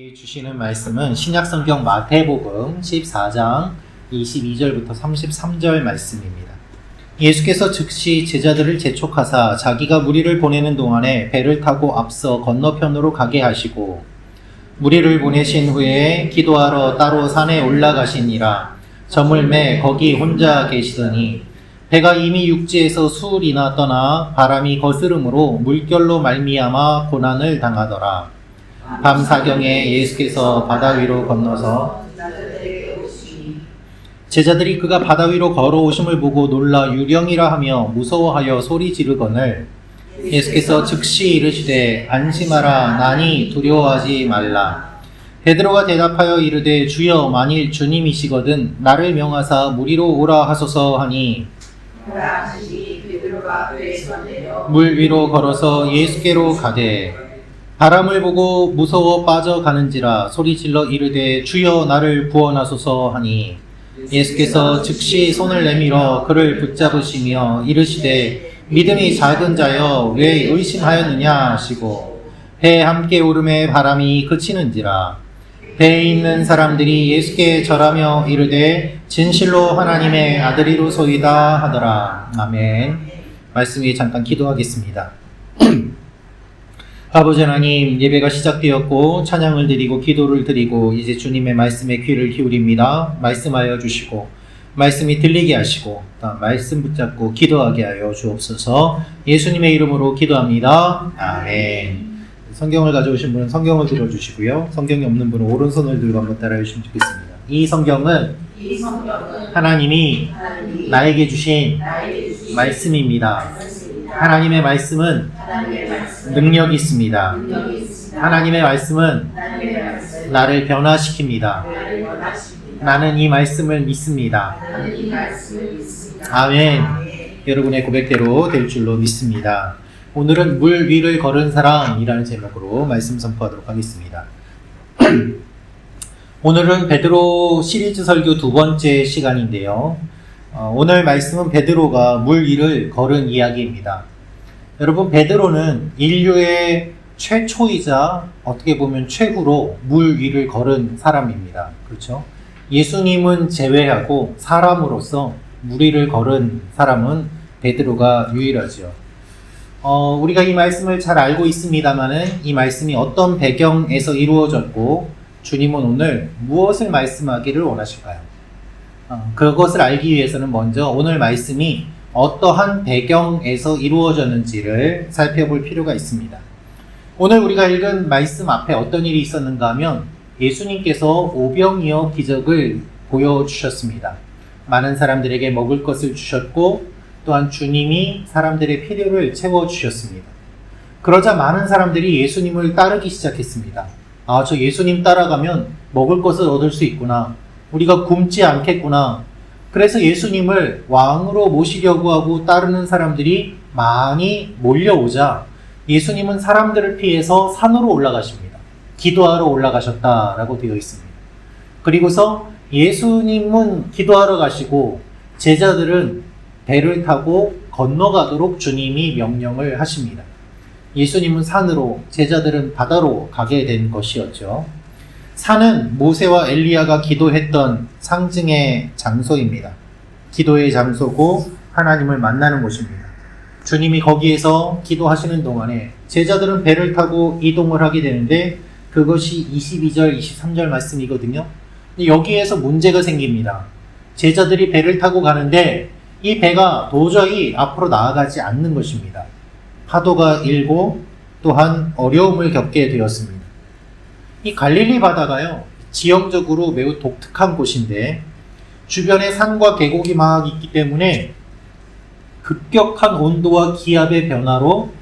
우리에게 주시는 말씀은 신약성경 마태복음 14장 22절부터 33절 말씀입니다. 예수께서 즉시 제자들을 재촉하사 자기가 무리를 보내는 동안에 배를 타고 앞서 건너편으로 가게 하시고 무리를 보내신 후에 기도하러 따로 산에 올라가시니라. 저물매 거기 혼자 계시더니 배가 이미 육지에서 수울이나 떠나 바람이 거스름으로 물결로 말미암아 고난을 당하더라. 밤 사경에 예수께서 바다 위로 건너서 제자들이 그가 바다 위로 걸어오심을 보고 놀라 유령이라 하며 무서워하여 소리 지르거늘 예수께서 즉시 이르시되 안심하라 나니 두려워하지 말라. 베드로가 대답하여 이르되 주여 만일 주님이시거든 나를 명하사 무리로 오라 하소서 하니 물 위로 걸어서 예수께로 가되 바람을 보고 무서워 빠져가는지라 소리질러 이르되 주여 나를 구원하소서 하니 예수께서 즉시 손을 내밀어 그를 붙잡으시며 이르시되 믿음이 작은 자여 왜 의심하였느냐 하시고 배에 함께 오름에 바람이 그치는지라. 배에 있는 사람들이 예수께 절하며 이르되 진실로 하나님의 아들이로소이다 하더라. 아멘. 말씀 위에 잠깐 기도하겠습니다. 아버지 하나님, 예배가 시작되었고 찬양을 드리고 기도를 드리고 이제 주님의 말씀에 귀를 기울입니다. 말씀하여 주시고 말씀이 들리게 하시고 말씀 붙잡고 기도하게 하여 주옵소서. 예수님의 이름으로 기도합니다. 아멘. 성경을 가져오신 분은 성경을 들어주시고요. 성경이 없는 분은 오른손을 들고 한번 따라해 주시면 좋겠습니다. 이 성경은 하나님이 나에게 주신 말씀입니다. 하나님의 말씀은 능력이 있습니다. 하나님의 말씀은 나를 변화시킵니다. 나는 이 말씀을 믿습니다. 아멘. 여러분의 고백대로 될 줄로 믿습니다. 오늘은 물 위를 걸은 사람이라는 제목으로 말씀 선포하도록 하겠습니다. 오늘은 베드로 시리즈 설교 두 번째 시간인데요. 오늘 말씀은 베드로가 물 위를 걸은 이야기입니다. 여러분, 베드로는 인류의 최초이자 어떻게 보면 최후로 물 위를 걸은 사람입니다. 그렇죠? 예수님은 제외하고 사람으로서 물 위를 걸은 사람은 베드로가 유일하죠. 우리가 이 말씀을 잘 알고 있습니다만은 이 말씀이 어떤 배경에서 이루어졌고 주님은 오늘 무엇을 말씀하기를 원하실까요? 그것을 알기 위해서는 먼저 오늘 말씀이 어떠한 배경에서 이루어졌는지를 살펴볼 필요가 있습니다. 오늘 우리가 읽은 말씀 앞에 어떤 일이 있었는가 하면 예수님께서 오병이어 기적을 보여주셨습니다. 많은 사람들에게 먹을 것을 주셨고 또한 주님이 사람들의 필요를 채워주셨습니다. 그러자 많은 사람들이 예수님을 따르기 시작했습니다. 저 예수님 따라가면 먹을 것을 얻을 수 있구나. 우리가 굶지 않겠구나. 그래서 예수님을 왕으로 모시려고 하고 따르는 사람들이 많이 몰려오자 예수님은 사람들을 피해서 산으로 올라가십니다. 기도하러 올라가셨다라고 되어 있습니다. 그리고서 예수님은 기도하러 가시고 제자들은 배를 타고 건너가도록 주님이 명령을 하십니다. 예수님은 산으로, 제자들은 바다로 가게 된 것이었죠. 산은 모세와 엘리야가 기도했던 상징의 장소입니다. 기도의 장소고 하나님을 만나는 곳입니다. 주님이 거기에서 기도하시는 동안에 제자들은 배를 타고 이동을 하게 되는데 그것이 22절, 23절 말씀이거든요. 여기에서 문제가 생깁니다. 제자들이 배를 타고 가는데 이 배가 도저히 앞으로 나아가지 않는 것입니다. 파도가 일고 또한 어려움을 겪게 되었습니다. 이 갈릴리 바다가요, 지형적으로 매우 독특한 곳인데 주변에 산과 계곡이 막 있기 때문에 급격한 온도와 기압의 변화로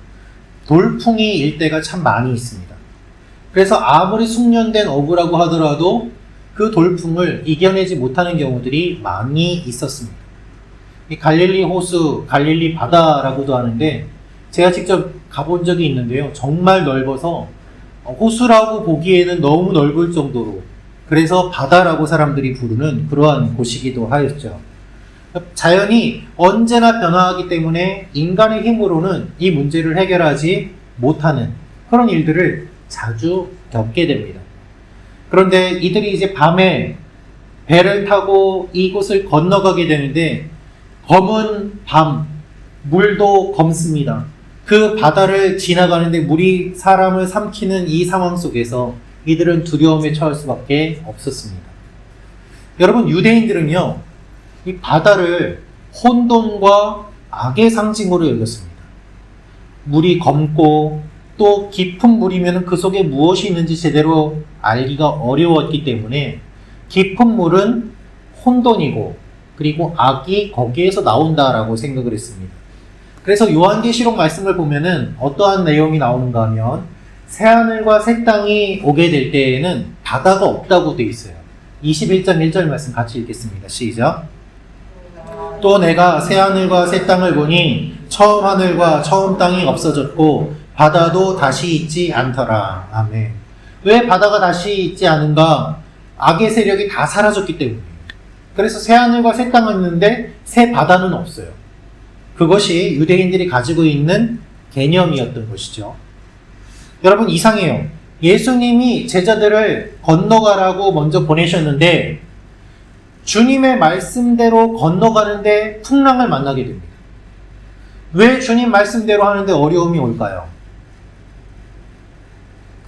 돌풍이 일 때가 참 많이 있습니다. 그래서 아무리 숙련된 어부라고 하더라도 그 돌풍을 이겨내지 못하는 경우들이 많이 있었습니다. 이 갈릴리 호수, 갈릴리 바다라고도 하는데 제가 직접 가본 적이 있는데요. 정말 넓어서 호수라고 보기에는 너무 넓을 정도로 그래서 바다라고 사람들이 부르는 그러한 곳이기도 하였죠. 자연이 언제나 변화하기 때문에 인간의 힘으로는 이 문제를 해결하지 못하는 그런 일들을 자주 겪게 됩니다. 그런데 이들이 이제 밤에 배를 타고 이곳을 건너가게 되는데 검은 밤, 물도 검습니다. 그 바다를 지나가는데 물이 사람을 삼키는 이 상황 속에서 이들은 두려움에 처할 수밖에 없었습니다. 여러분, 유대인들은요, 이 바다를 혼돈과 악의 상징으로 여겼습니다. 물이 검고 또 깊은 물이면 그 속에 무엇이 있는지 제대로 알기가 어려웠기 때문에 깊은 물은 혼돈이고 그리고 악이 거기에서 나온다라고 생각을 했습니다. 그래서 요한계시록 말씀을 보면은 어떠한 내용이 나오는가 하면 새하늘과 새 땅이 오게 될 때에는 바다가 없다고 되어 있어요. 21장 1절 말씀 같이 읽겠습니다. 시작. 또 내가 새하늘과 새 땅을 보니 처음 하늘과 처음 땅이 없어졌고 바다도 다시 있지 않더라. 아멘. 왜 바다가 다시 있지 않은가? 악의 세력이 다 사라졌기 때문이에요. 그래서 새하늘과 새 땅은 있는데 새 바다는 없어요. 그것이 유대인들이 가지고 있는 개념이었던 것이죠. 여러분, 이상해요. 예수님이 제자들을 건너가라고 먼저 보내셨는데 주님의 말씀대로 건너가는데 풍랑을 만나게 됩니다. 왜 주님 말씀대로 하는데 어려움이 올까요?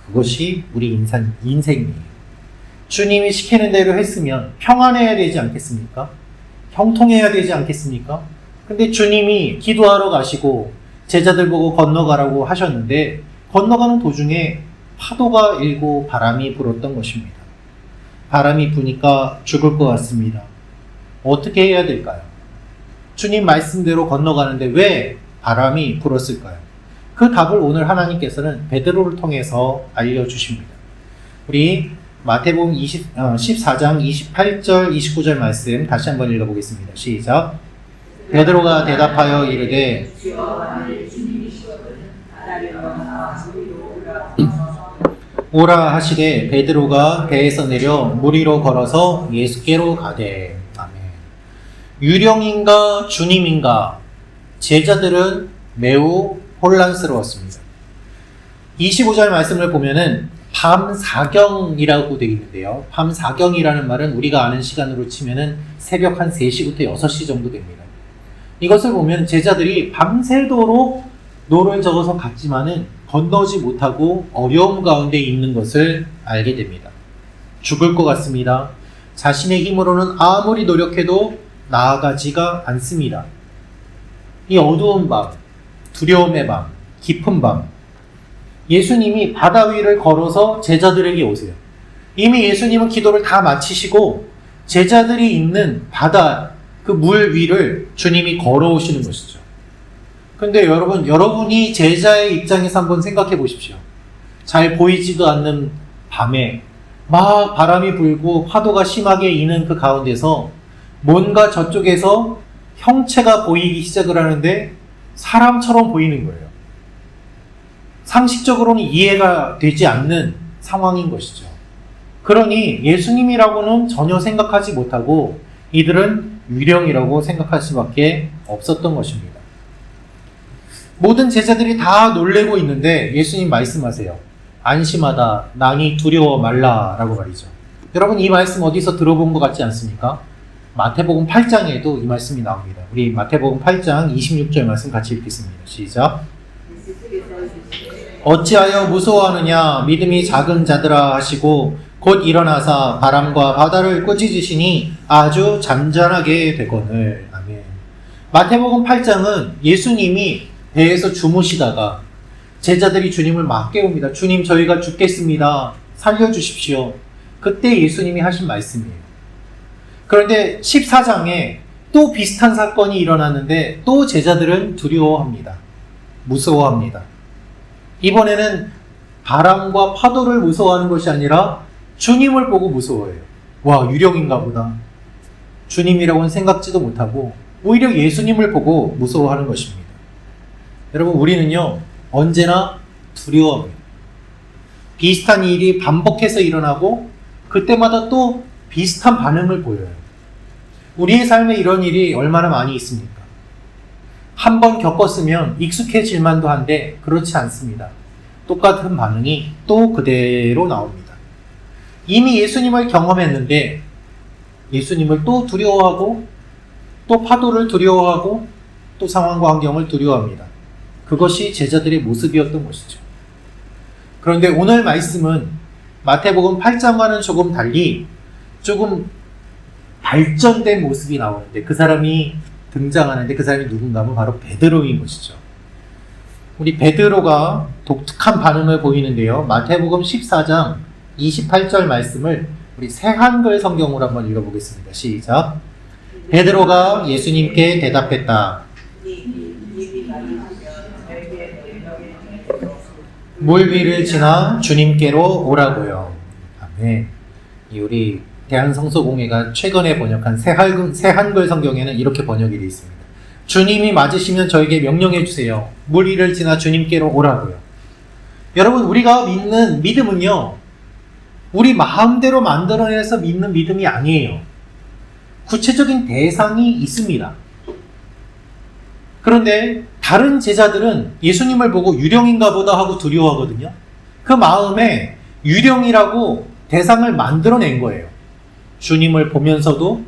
그것이 우리 인생이에요. 주님이 시키는 대로 했으면 평안해야 되지 않겠습니까? 형통해야 되지 않겠습니까? 근데 주님이 기도하러 가시고 제자들 보고 건너가라고 하셨는데 건너가는 도중에 파도가 일고 바람이 불었던 것입니다. 바람이 부니까 죽을 것 같습니다. 어떻게 해야 될까요? 주님 말씀대로 건너가는데 왜 바람이 불었을까요? 그 답을 오늘 하나님께서는 베드로를 통해서 알려주십니다. 우리 마태복음 14장 28절 29절 말씀 다시 한번 읽어보겠습니다. 시작. 베드로가 대답하여 이르되 오라 하시되 베드로가 배에서 내려 물 위로 걸어서 예수께로 가되. 아멘. 유령인가 주님인가? 제자들은 매우 혼란스러웠습니다. 25절 말씀을 보면은 밤사경이라고 되어 있는데요. 밤사경이라는 말은 우리가 아는 시간으로 치면은 새벽 한 3시부터 6시 정도 됩니다. 이것을 보면 제자들이 밤새도록 노를 저어서 갔지만은 건너지 못하고 어려움 가운데 있는 것을 알게 됩니다. 죽을 것 같습니다. 자신의 힘으로는 아무리 노력해도 나아가지가 않습니다. 이 어두운 밤, 두려움의 밤, 깊은 밤, 예수님이 바다 위를 걸어서 제자들에게 오세요. 이미 예수님은 기도를 다 마치시고 제자들이 있는 바다, 그 물 위를 주님이 걸어오시는 것이죠. 근데 여러분이 제자의 입장에서 한번 생각해 보십시오. 잘 보이지도 않는 밤에 막 바람이 불고 파도가 심하게 이는 그 가운데서 뭔가 저쪽에서 형체가 보이기 시작을 하는데 사람처럼 보이는 거예요. 상식적으로는 이해가 되지 않는 상황인 것이죠. 그러니 예수님이라고는 전혀 생각하지 못하고 이들은 유령이라고 생각할 수밖에 없었던 것입니다. 모든 제자들이 다 놀래고 있는데 예수님 말씀하세요. 안심하다, 나니 두려워 말라 라고 말이죠. 여러분, 이 말씀 어디서 들어본 것 같지 않습니까? 마태복음 8장에도 이 말씀이 나옵니다. 우리 마태복음 8장 26절 말씀 같이 읽겠습니다. 시작. 어찌하여 무서워하느냐? 믿음이 작은 자들아 하시고 곧 일어나사 바람과 바다를 꾸짖으시니 아주 잠잠하게 되거늘. 아멘. 마태복음 8장은 예수님이 배에서 주무시다가 제자들이 주님을 막 깨웁니다. 주님, 저희가 죽겠습니다. 살려주십시오. 그때 예수님이 하신 말씀이에요. 그런데 14장에 또 비슷한 사건이 일어났는데 또 제자들은 두려워합니다. 무서워합니다. 이번에는 바람과 파도를 무서워하는 것이 아니라 주님을 보고 무서워해요. 와, 유령인가 보다. 주님이라고는 생각지도 못하고 오히려 예수님을 보고 무서워하는 것입니다. 여러분, 우리는요 언제나 두려워합니다. 비슷한 일이 반복해서 일어나고 그때마다 또 비슷한 반응을 보여요. 우리의 삶에 이런 일이 얼마나 많이 있습니까? 한 번 겪었으면 익숙해질 만도 한데 그렇지 않습니다. 똑같은 반응이 또 그대로 나옵니다. 이미 예수님을 경험했는데 예수님을 또 두려워하고 또 파도를 두려워하고 또 상황과 환경을 두려워합니다. 그것이 제자들의 모습이었던 것이죠. 그런데 오늘 말씀은 마태복음 8장과는 조금 달리 조금 발전된 모습이 나오는데 그 사람이 등장하는데 그 사람이 누군가 하면 바로 베드로인 것이죠. 우리 베드로가 독특한 반응을 보이는데요. 마태복음 14장 28절 말씀을 우리 새한글 성경으로 한번 읽어보겠습니다. 시작. 베드로가 예수님께 대답했다. 물 위를 지나 주님께로 오라고요. 아멘. 우리 대한성서공회가 최근에 번역한 새한글 성경에는 이렇게 번역이 되어 있습니다. 주님이 맞으시면 저에게 명령해 주세요. 물 위를 지나 주님께로 오라고요. 여러분, 우리가 믿는 믿음은요, 우리 마음대로 만들어내서 믿는 믿음이 아니에요. 구체적인 대상이 있습니다. 그런데 다른 제자들은 예수님을 보고 유령인가 보다 하고 두려워하거든요. 그 마음에 유령이라고 대상을 만들어낸 거예요. 주님을 보면서도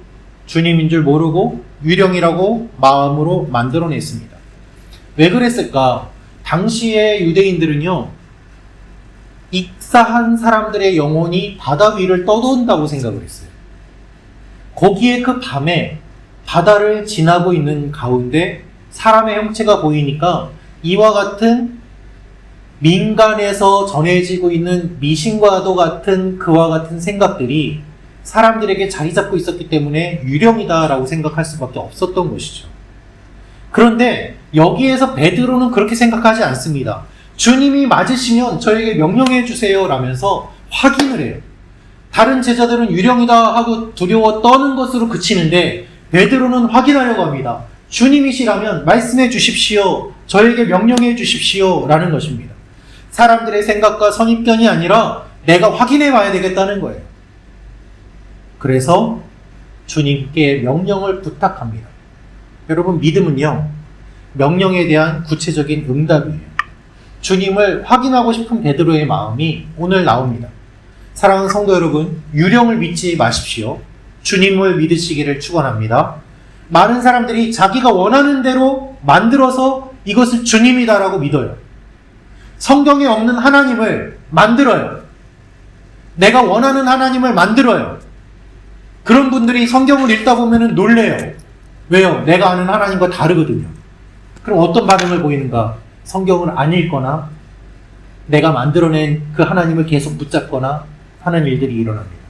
주님인 줄 모르고 유령이라고 마음으로 만들어냈습니다. 왜 그랬을까? 당시의 유대인들은요, 익사한 사람들의 영혼이 바다 위를 떠돈다고 생각을 했어요. 거기에 그 밤에 바다를 지나고 있는 가운데 사람의 형체가 보이니까 이와 같은 민간에서 전해지고 있는 미신과도 같은 그와 같은 생각들이 사람들에게 자리 잡고 있었기 때문에 유령이다라고 생각할 수밖에 없었던 것이죠. 그런데 여기에서 베드로는 그렇게 생각하지 않습니다. 주님이 맞으시면 저에게 명령해 주세요 라면서 확인을 해요. 다른 제자들은 유령이다 하고 두려워 떠는 것으로 그치는데 베드로는 확인하려고 합니다. 주님이시라면 말씀해 주십시오. 저에게 명령해 주십시오 라는 것입니다. 사람들의 생각과 선입견이 아니라 내가 확인해 봐야 되겠다는 거예요. 그래서 주님께 명령을 부탁합니다. 여러분, 믿음은요, 명령에 대한 구체적인 응답이에요. 주님을 확인하고 싶은 베드로의 마음이 오늘 나옵니다. 사랑하는 성도 여러분, 유령을 믿지 마십시오. 주님을 믿으시기를 축원합니다. 많은 사람들이 자기가 원하는 대로 만들어서 이것을 주님이다라고 믿어요. 성경에 없는 하나님을 만들어요. 내가 원하는 하나님을 만들어요. 그런 분들이 성경을 읽다 보면 놀래요. 왜요? 내가 아는 하나님과 다르거든요. 그럼 어떤 반응을 보이는가? 성경을 안 읽거나 내가 만들어낸 그 하나님을 계속 붙잡거나 하는 일들이 일어납니다.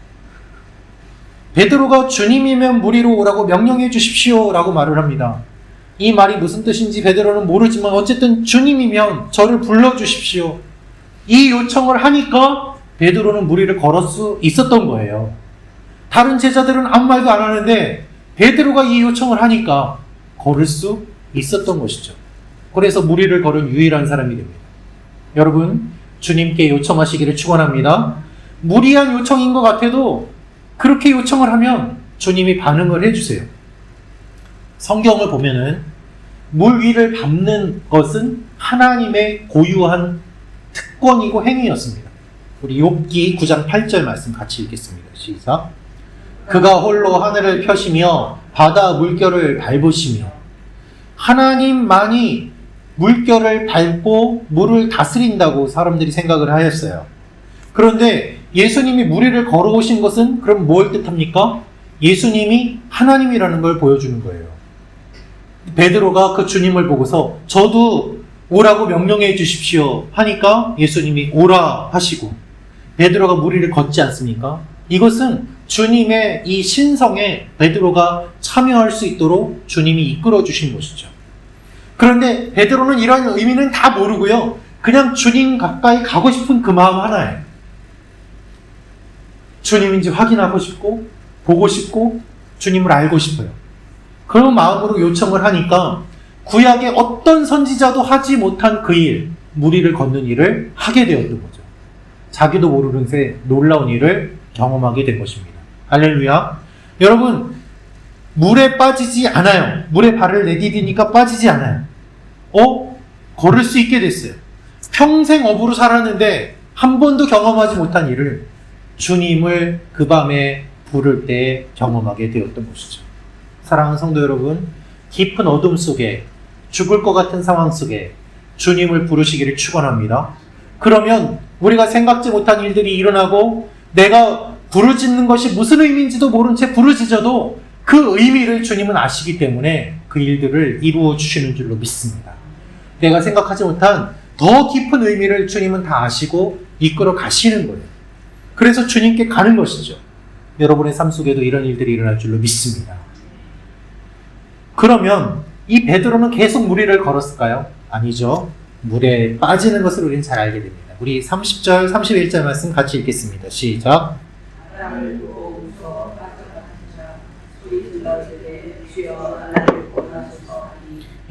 베드로가 주님이면 무리로 오라고 명령해 주십시오 라고 말을 합니다. 이 말이 무슨 뜻인지 베드로는 모르지만 어쨌든 주님이면 저를 불러주십시오. 이 요청을 하니까 베드로는 무리를 걸을 수 있었던 거예요. 다른 제자들은 아무 말도 안 하는데 베드로가 이 요청을 하니까 걸을 수 있었던 것이죠. 그래서 무리를 걸은 유일한 사람이 됩니다. 여러분, 주님께 요청하시기를 축원합니다. 무리한 요청인 것 같아도 그렇게 요청을 하면 주님이 반응을 해주세요. 성경을 보면은 물 위를 밟는 것은 하나님의 고유한 특권이고 행위였습니다. 우리 욥기 9장 8절 말씀 같이 읽겠습니다. 시작. 그가 홀로 하늘을 펴시며 바다 물결을 밟으시며. 하나님만이 물결을 밟고 물을 다스린다고 사람들이 생각을 하였어요. 그런데 예수님이 무리를 걸어오신 것은 그럼 뭘 뜻합니까? 예수님이 하나님이라는 걸 보여주는 거예요. 베드로가 그 주님을 보고서 저도 오라고 명령해 주십시오 하니까 예수님이 오라 하시고 베드로가 무리를 걷지 않습니까? 이것은 주님의 이 신성에 베드로가 참여할 수 있도록 주님이 이끌어 주신 것이죠. 그런데 베드로는 이런 의미는 다 모르고요. 그냥 주님 가까이 가고 싶은 그 마음 하나예요. 주님인지 확인하고 싶고 보고 싶고 주님을 알고 싶어요. 그런 마음으로 요청을 하니까 구약의 어떤 선지자도 하지 못한 그 일, 무리를 걷는 일을 하게 되었던 거죠. 자기도 모르는 새 놀라운 일을 경험하게 된 것입니다. 할렐루야. 여러분, 물에 빠지지 않아요. 물에 발을 내디디니까 빠지지 않아요. 걸을 수 있게 됐어요. 평생 어부로 살았는데 한 번도 경험하지 못한 일을 주님을 그 밤에 부를 때 경험하게 되었던 것이죠. 사랑하는 성도 여러분, 깊은 어둠 속에 죽을 것 같은 상황 속에 주님을 부르시기를 축원합니다. 그러면 우리가 생각지 못한 일들이 일어나고 내가 부르짖는 것이 무슨 의미인지도 모른 채 부르짖어도 그 의미를 주님은 아시기 때문에 그 일들을 이루어 주시는 줄로 믿습니다. 내가 생각하지 못한 더 깊은 의미를 주님은 다 아시고 이끌어 가시는 거예요. 그래서 주님께 가는 것이죠. 여러분의 삶 속에도 이런 일들이 일어날 줄로 믿습니다. 그러면 이 베드로는 계속 무리를 걸었을까요? 아니죠. 물에 빠지는 것을 우리는 잘 알게 됩니다. 우리 30절, 31절 말씀 같이 읽겠습니다. 시작.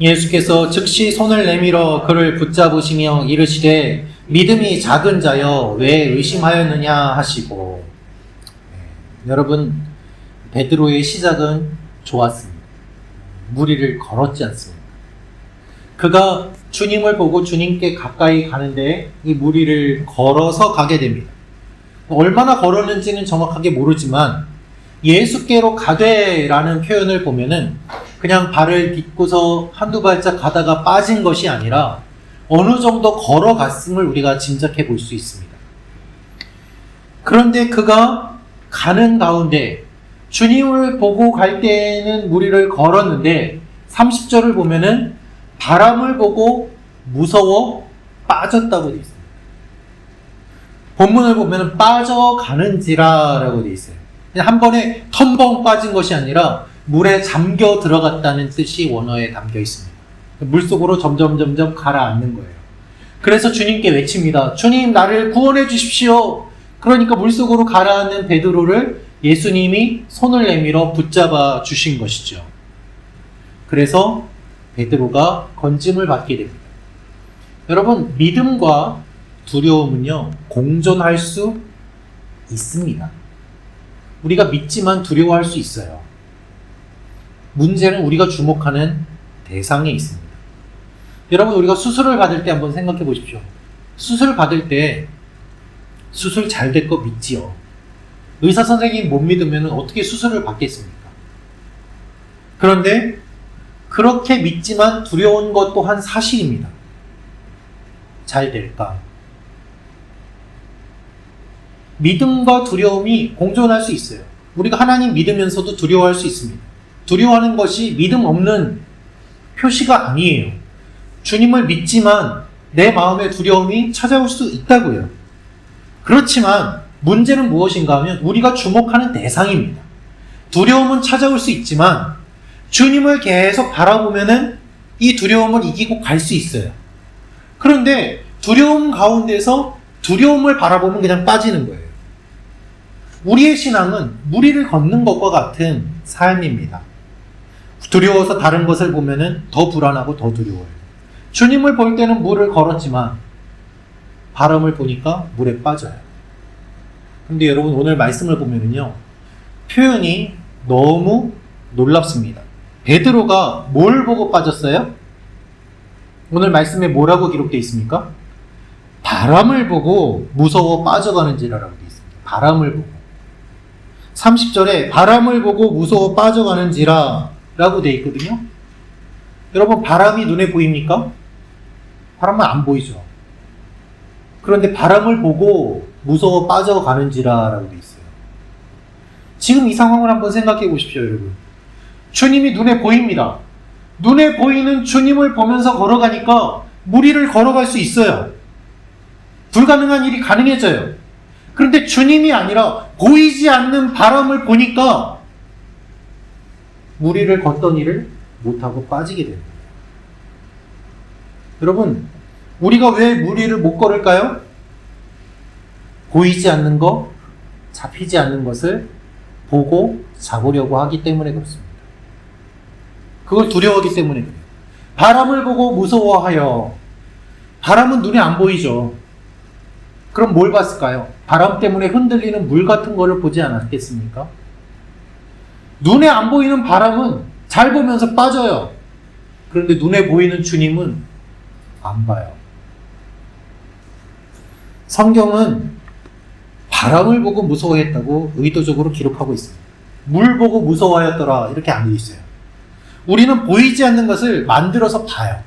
예수께서 즉시 손을 내밀어 그를 붙잡으시며 이르시되 믿음이 작은 자여 왜 의심하였느냐 하시고. 여러분, 베드로의 시작은 좋았습니다. 무리를 걸었지 않습니까? 그가 주님을 보고 주님께 가까이 가는데 이 무리를 걸어서 가게 됩니다. 얼마나 걸었는지는 정확하게 모르지만 예수께로 가되라는 표현을 보면은 그냥 발을 딛고서 한두 발짝 가다가 빠진 것이 아니라 어느 정도 걸어갔음을 우리가 짐작해 볼 수 있습니다. 그런데 그가 가는 가운데 주님을 보고 갈 때에는 무리를 걸었는데 30절을 보면은 바람을 보고 무서워 빠졌다고 되어 있습니다. 본문을 보면은 빠져가는지라라고 되어 있어요. 한 번에 텀벙 빠진 것이 아니라 물에 잠겨 들어갔다는 뜻이 원어에 담겨 있습니다. 물속으로 점점 가라앉는 거예요. 그래서 주님께 외칩니다. 주님, 나를 구원해 주십시오. 그러니까 물속으로 가라앉는 베드로를 예수님이 손을 내밀어 붙잡아 주신 것이죠. 그래서 베드로가 건짐을 받게 됩니다. 여러분, 믿음과 두려움은요, 공존할 수 있습니다. 우리가 믿지만 두려워할 수 있어요. 문제는 우리가 주목하는 대상에 있습니다. 여러분, 우리가 수술을 받을 때 한번 생각해 보십시오. 수술 받을 때 수술 잘 될 거 믿지요. 의사 선생님이 못 믿으면 어떻게 수술을 받겠습니까? 그런데 그렇게 믿지만 두려운 것 또한 사실입니다. 잘 될까? 믿음과 두려움이 공존할 수 있어요. 우리가 하나님 믿으면서도 두려워할 수 있습니다. 두려워하는 것이 믿음 없는 표시가 아니에요. 주님을 믿지만 내 마음에 두려움이 찾아올 수 있다고요. 그렇지만 문제는 무엇인가 하면 우리가 주목하는 대상입니다. 두려움은 찾아올 수 있지만 주님을 계속 바라보면은 이 두려움을 이기고 갈 수 있어요. 그런데 두려움 가운데서 두려움을 바라보면 그냥 빠지는 거예요. 우리의 신앙은 무리를 걷는 것과 같은 삶입니다. 두려워서 다른 것을 보면은 더 불안하고 더 두려워요. 주님을 볼 때는 물을 걸었지만 바람을 보니까 물에 빠져요. 근데 여러분, 오늘 말씀을 보면은요, 표현이 너무 놀랍습니다. 베드로가 뭘 보고 빠졌어요? 오늘 말씀에 뭐라고 기록되어 있습니까? 바람을 보고 무서워 빠져가는지라라고 되어 있습니다. 바람을 보고. 30절에 바람을 보고 무서워 빠져가는지라 라고 되어 있거든요. 여러분, 바람이 눈에 보입니까? 바람은 안 보이죠. 그런데 바람을 보고 무서워 빠져가는지라 라고 되어 있어요. 지금 이 상황을 한번 생각해 보십시오, 여러분. 주님이 눈에 보입니다. 눈에 보이는 주님을 보면서 걸어가니까 무리를 걸어갈 수 있어요. 불가능한 일이 가능해져요. 그런데 주님이 아니라 보이지 않는 바람을 보니까 무리를 걷던 일을 못하고 빠지게 됩니다. 여러분, 우리가 왜 무리를 못 걸을까요? 보이지 않는 것, 잡히지 않는 것을 보고 잡으려고 하기 때문에 그렇습니다. 그걸 두려워하기 때문에 그래요. 바람을 보고 무서워하여. 바람은 눈에 안 보이죠. 그럼 뭘 봤을까요? 바람 때문에 흔들리는 물 같은 거를 보지 않았겠습니까? 눈에 안 보이는 바람은 잘 보면서 빠져요. 그런데 눈에 보이는 주님은 안 봐요. 성경은 바람을 보고 무서워했다고 의도적으로 기록하고 있습니다. 물 보고 무서워하였더라 이렇게 안 돼 있어요. 우리는 보이지 않는 것을 만들어서 봐요.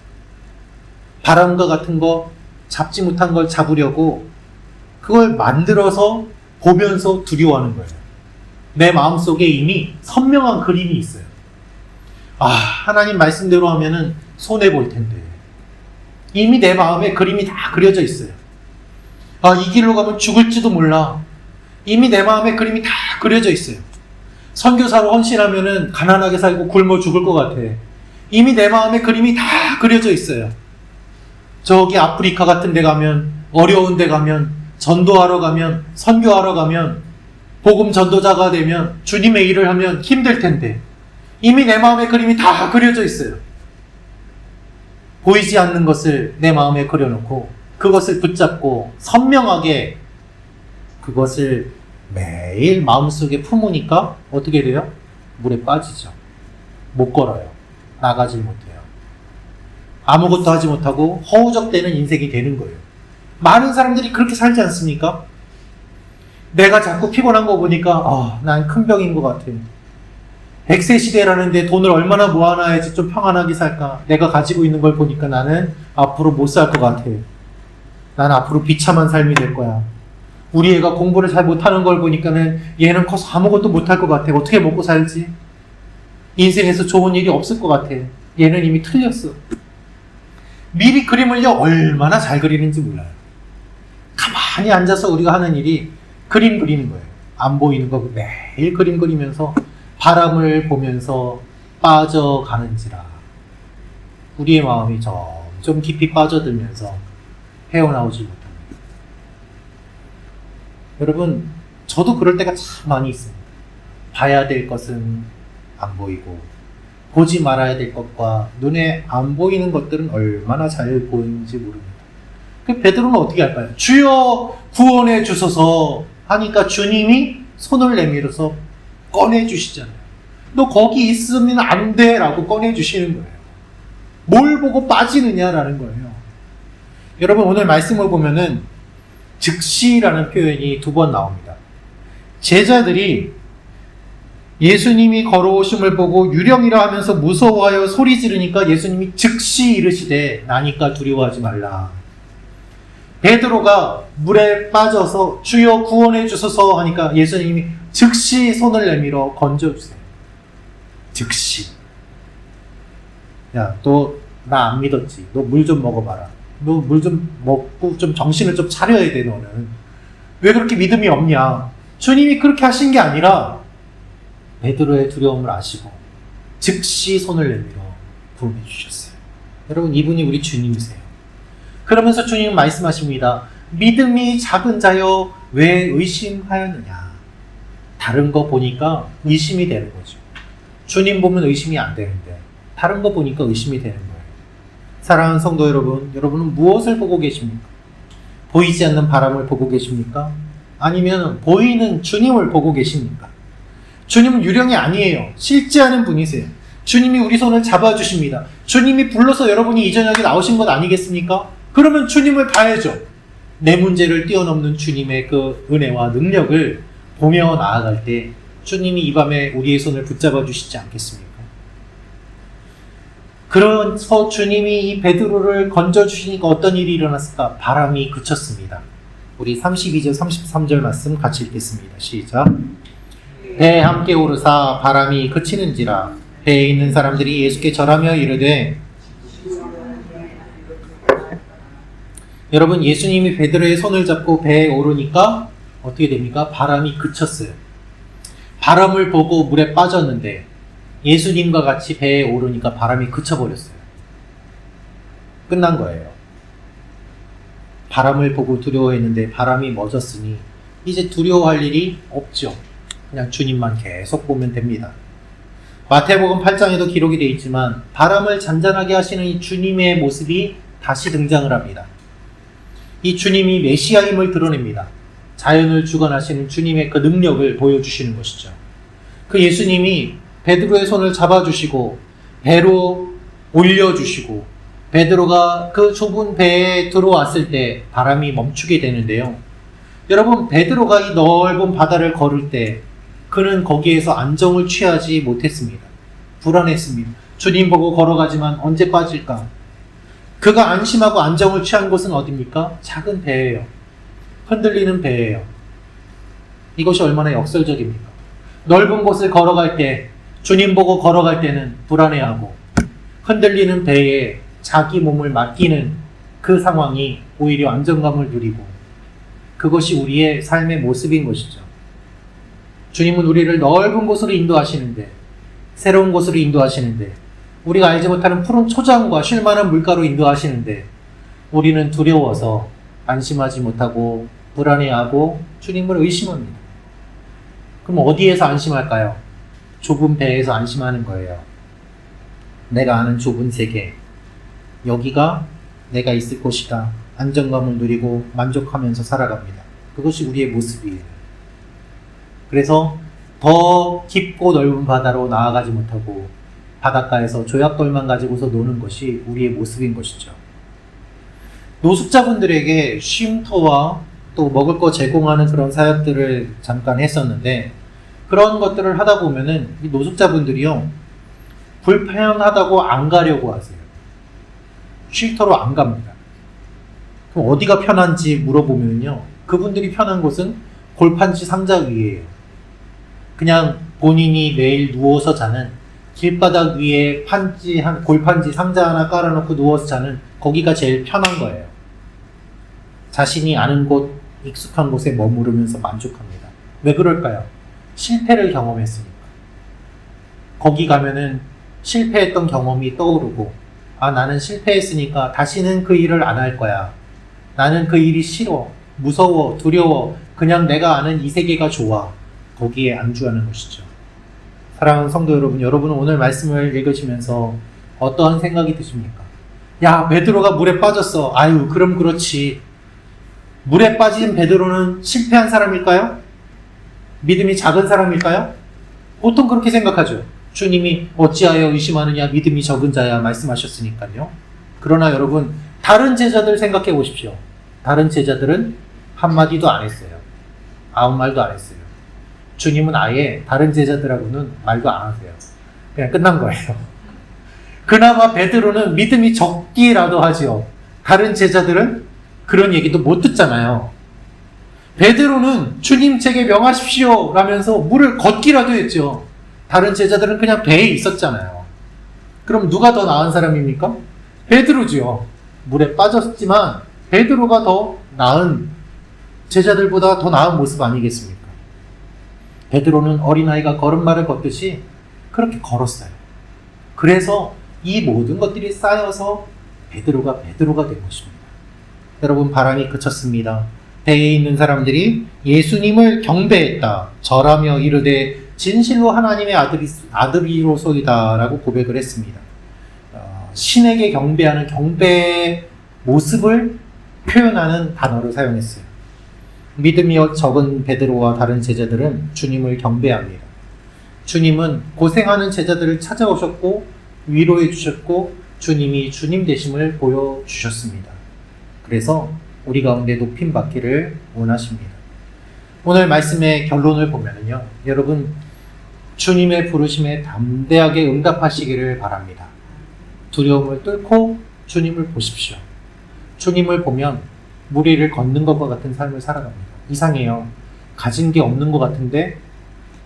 바람과 같은 거, 잡지 못한 걸 잡으려고 그걸 만들어서 보면서 두려워하는 거예요. 내 마음속에 이미 선명한 그림이 있어요. 하나님 말씀대로 하면은 손해볼 텐데. 이미 내 마음에 그림이 다 그려져 있어요. 이 길로 가면 죽을지도 몰라. 이미 내 마음에 그림이 다 그려져 있어요. 선교사로 헌신하면은 가난하게 살고 굶어 죽을 것 같아. 이미 내 마음에 그림이 다 그려져 있어요. 저기 아프리카 같은 데 가면, 어려운 데 가면, 전도하러 가면, 선교하러 가면, 복음 전도자가 되면, 주님의 일을 하면 힘들 텐데 이미 내 마음에 그림이 다 그려져 있어요. 보이지 않는 것을 내 마음에 그려놓고 그것을 붙잡고 선명하게 그것을 매일 마음속에 품으니까 어떻게 돼요? 물에 빠지죠. 못 걸어요. 나가질 못해요. 아무것도 하지 못하고 허우적대는 인생이 되는 거예요. 많은 사람들이 그렇게 살지 않습니까? 내가 자꾸 피곤한 거 보니까 난 큰 병인 것 같아. 100세 시대라는데 돈을 얼마나 모아놔야지 좀 평안하게 살까? 내가 가지고 있는 걸 보니까 나는 앞으로 못 살 것 같아. 난 앞으로 비참한 삶이 될 거야. 우리 애가 공부를 잘 못하는 걸 보니까는 얘는 커서 아무것도 못할 것 같아. 어떻게 먹고 살지? 인생에서 좋은 일이 없을 것 같아. 얘는 이미 틀렸어. 미리 그림을요 얼마나 잘 그리는지 몰라요. 가만히 앉아서 우리가 하는 일이 그림 그리는 거예요. 안 보이는 거 매일 그림 그리면서 바람을 보면서 빠져가는지라 우리의 마음이 점점 깊이 빠져들면서 헤어나오지 못합니다. 여러분, 저도 그럴 때가 참 많이 있습니다. 봐야 될 것은 안 보이고 보지 말아야 될 것과 눈에 안 보이는 것들은 얼마나 잘 보이는지 모릅니다. 그 베드로는 어떻게 할까요? 주여 구원해 주소서 하니까 주님이 손을 내밀어서 꺼내주시잖아요. 너 거기 있으면 안 돼 라고 꺼내주시는 거예요. 뭘 보고 빠지느냐라는 거예요. 여러분, 오늘 말씀을 보면은 즉시라는 표현이 2번 나옵니다. 제자들이 예수님이 걸어오심을 보고 유령이라 하면서 무서워하여 소리 지르니까 예수님이 즉시 이르시되 나니까 두려워하지 말라. 베드로가 물에 빠져서 주여 구원해 주소서 하니까 예수님이 즉시 손을 내밀어 건져주세요. 즉시. 야, 너 나 안 믿었지? 너 물 좀 먹어봐라. 너 물 좀 먹고 좀 정신을 좀 차려야 돼. 너는 왜 그렇게 믿음이 없냐? 주님이 그렇게 하신 게 아니라 베드로의 두려움을 아시고 즉시 손을 내밀어 구원해 주셨어요. 여러분, 이분이 우리 주님이세요. 그러면서 주님은 말씀하십니다. 믿음이 작은 자여 왜 의심하였느냐? 다른 거 보니까 의심이 되는 거죠. 주님 보면 의심이 안 되는데 다른 거 보니까 의심이 되는 거예요. 사랑하는 성도 여러분, 여러분은 무엇을 보고 계십니까? 보이지 않는 바람을 보고 계십니까? 아니면 보이는 주님을 보고 계십니까? 주님은 유령이 아니에요. 실제하는 분이세요. 주님이 우리 손을 잡아주십니다. 주님이 불러서 여러분이 이 저녁에 나오신 것 아니겠습니까? 그러면 주님을 봐야죠. 내 문제를 뛰어넘는 주님의 그 은혜와 능력을 보며 나아갈 때 주님이 이 밤에 우리의 손을 붙잡아 주시지 않겠습니까? 그래서 주님이 이 베드로를 건져주시니까 어떤 일이 일어났을까? 바람이 그쳤습니다. 우리 32절 33절 말씀 같이 읽겠습니다. 시작. 배에 함께 오르사 바람이 그치는지라 배에 있는 사람들이 예수께 절하며 이르되, 여러분, 예수님이 베드로의 손을 잡고 배에 오르니까 어떻게 됩니까? 바람이 그쳤어요. 바람을 보고 물에 빠졌는데 예수님과 같이 배에 오르니까 바람이 그쳐버렸어요. 끝난 거예요. 바람을 보고 두려워했는데 바람이 멎었으니 이제 두려워할 일이 없죠. 그냥 주님만 계속 보면 됩니다. 마태복음 8장에도 기록이 되어 있지만 바람을 잔잔하게 하시는 이 주님의 모습이 다시 등장을 합니다. 이 주님이 메시아임을 드러냅니다. 자연을 주관하시는 주님의 그 능력을 보여주시는 것이죠. 그 예수님이 베드로의 손을 잡아주시고 배로 올려주시고 베드로가 그 좁은 배에 들어왔을 때 바람이 멈추게 되는데요. 여러분, 베드로가 이 넓은 바다를 걸을 때 그는 거기에서 안정을 취하지 못했습니다. 불안했습니다. 주님 보고 걸어가지만 언제 빠질까? 그가 안심하고 안정을 취한 곳은 어디입니까? 작은 배예요. 흔들리는 배예요. 이것이 얼마나 역설적입니까? 넓은 곳을 걸어갈 때, 주님 보고 걸어갈 때는 불안해하고 흔들리는 배에 자기 몸을 맡기는 그 상황이 오히려 안정감을 누리고, 그것이 우리의 삶의 모습인 것이죠. 주님은 우리를 넓은 곳으로 인도하시는데, 새로운 곳으로 인도하시는데, 우리가 알지 못하는 푸른 초장과 쉴만한 물가로 인도하시는데, 우리는 두려워서 안심하지 못하고 불안해하고 주님을 의심합니다. 그럼 어디에서 안심할까요? 좁은 배에서 안심하는 거예요. 내가 아는 좁은 세계, 여기가 내가 있을 곳이다. 안정감을 누리고 만족하면서 살아갑니다. 그것이 우리의 모습이에요. 그래서 더 깊고 넓은 바다로 나아가지 못하고 바닷가에서 조약돌만 가지고서 노는 것이 우리의 모습인 것이죠. 노숙자분들에게 쉼터와 또 먹을 거 제공하는 그런 사역들을 잠깐 했었는데, 그런 것들을 하다 보면은 이 노숙자분들이요, 불편하다고 안 가려고 하세요. 쉼터로 안 갑니다. 그럼 어디가 편한지 물어보면요, 그분들이 편한 곳은 골판지 상자 위에요. 그냥 본인이 매일 누워서 자는 길바닥 위에 골판지 상자 하나 깔아놓고 누워서 자는 거기가 제일 편한 거예요. 자신이 아는 곳, 익숙한 곳에 머무르면서 만족합니다. 왜 그럴까요? 실패를 경험했으니까. 거기 가면은 실패했던 경험이 떠오르고, 아, 나는 실패했으니까 다시는 그 일을 안 할 거야. 나는 그 일이 싫어, 무서워, 두려워, 그냥 내가 아는 이 세계가 좋아. 거기에 안주하는 것이죠. 사랑하는 성도 여러분, 여러분은 오늘 말씀을 읽으시면서 어떠한 생각이 드십니까? 야, 베드로가 물에 빠졌어. 아유, 그럼 그렇지. 물에 빠진 베드로는 실패한 사람일까요? 믿음이 작은 사람일까요? 보통 그렇게 생각하죠. 주님이 어찌하여 의심하느냐, 믿음이 적은 자야 말씀하셨으니까요. 그러나 여러분, 다른 제자들 생각해 보십시오. 다른 제자들은 한마디도 안 했어요. 아무 말도 안 했어요. 주님은 아예 다른 제자들하고는 말도 안 하세요. 그냥 끝난 거예요. 그나마 베드로는 믿음이 적기라도 하지요. 다른 제자들은 그런 얘기도 못 듣잖아요. 베드로는 주님 제게 명하십시오 라면서 물을 걷기라도 했죠. 다른 제자들은 그냥 배에 있었잖아요. 그럼 누가 더 나은 사람입니까? 베드로지요. 물에 빠졌지만 베드로가 더 나은, 제자들보다 더 나은 모습 아니겠습니까? 베드로는 어린아이가 걸음마를 걷듯이 그렇게 걸었어요. 그래서 이 모든 것들이 쌓여서 베드로가 된 것입니다. 여러분, 바람이 그쳤습니다. 배에 있는 사람들이 예수님을 경배했다. 절하며 이르되 진실로 하나님의 아들이로소이다 라고 고백을 했습니다. 신에게 경배하는 경배의 모습을 표현하는 단어를 사용했어요. 믿음이 적은 베드로와 다른 제자들은 주님을 경배합니다. 주님은 고생하는 제자들을 찾아오셨고 위로해 주셨고 주님이 주님 되심을 보여주셨습니다. 그래서 우리 가운데 높임 받기를 원하십니다. 오늘 말씀의 결론을 보면요, 여러분, 주님의 부르심에 담대하게 응답하시기를 바랍니다. 두려움을 뚫고 주님을 보십시오. 주님을 보면 물 위를 걷는 것과 같은 삶을 살아갑니다. 이상해요. 가진 게 없는 것 같은데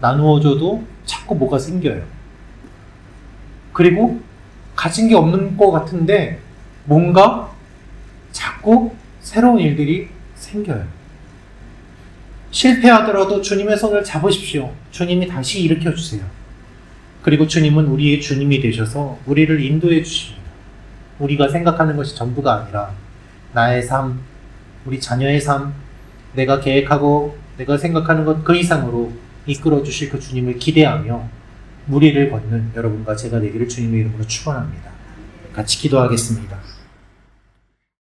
나누어줘도 자꾸 뭐가 생겨요. 그리고 가진 게 없는 것 같은데 뭔가 자꾸 새로운 일들이 생겨요. 실패하더라도 주님의 손을 잡으십시오. 주님이 다시 일으켜주세요. 그리고 주님은 우리의 주님이 되셔서 우리를 인도해 주십니다. 우리가 생각하는 것이 전부가 아니라 나의 삶, 우리 자녀의 삶, 내가 계획하고 내가 생각하는 것 그 이상으로 이끌어 주실 그 주님을 기대하며 무리를 걷는 여러분과 제가 되기를 주님의 이름으로 축원합니다. 같이 기도하겠습니다.